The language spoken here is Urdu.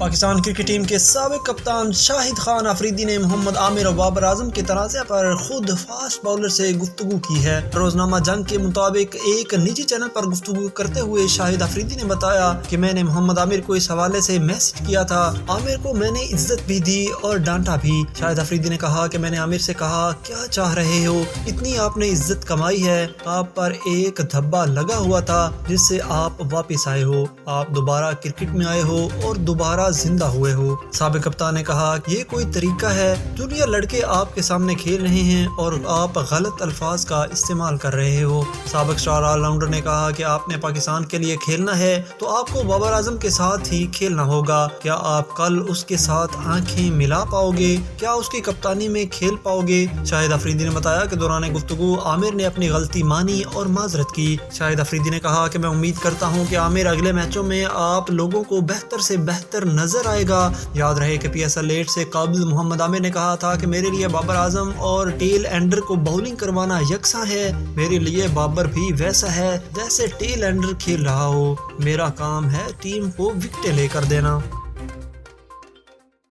پاکستان کرکٹ ٹیم کے سابق کپتان شاہد خان آفریدی نے محمد عامر اور بابر اعظم کے تنازع پر خود فاسٹ باؤلر سے گفتگو کی ہے۔ روزنامہ جنگ کے مطابق ایک نجی چینل پر گفتگو کرتے ہوئے شاہد آفریدی نے بتایا کہ میں نے محمد عامر کو اس حوالے سے میسج کیا تھا۔ عامر کو میں نے عزت بھی دی اور ڈانٹا بھی۔ شاہد آفریدی نے کہا کہ میں نے عامر سے کہا کیا چاہ رہے ہو، اتنی آپ نے عزت کمائی ہے، آپ پر ایک دھبا لگا ہوا تھا جس سے آپ واپس آئے ہو، آپ دوبارہ کرکٹ میں آئے ہو اور دوبارہ زندہ ہوئے ہو۔ سابق کپتان نے کہا یہ کوئی طریقہ ہے، جونیئر لڑکے آپ کے سامنے کھیل رہے ہیں اور آپ غلط الفاظ کا استعمال کر رہے ہو۔ سابق اسٹار آل راؤنڈر نے کہا کہ آپ نے پاکستان کے لیے کھیلنا ہے تو آپ کو بابر اعظم کے ساتھ ہی کھیلنا ہوگا۔ کیا آپ کل اس کے ساتھ آنکھیں ملا پاؤ گے؟ کیا اس کی کپتانی میں کھیل پاؤ گے؟ شاہد آفریدی نے بتایا کہ دوران گفتگو عامر نے اپنی غلطی مانی اور معذرت کی۔ شاہد آفریدی نے کہا کہ میں امید کرتا ہوں کہ عامر اگلے میچوں میں آپ لوگوں کو بہتر سے بہتر نظر آئے گا۔ یاد رہے کہ PSL 8 سے قبل محمد عامر نے کہا تھا کہ میرے لیے بابر اعظم اور ٹیل اینڈر کو باؤلنگ کروانا یکساں ہے، میرے لیے بابر بھی ویسا ہے جیسے ٹیل اینڈر کھیل رہا ہو، میرا کام ہے ٹیم کو وکٹیں لے کر دینا۔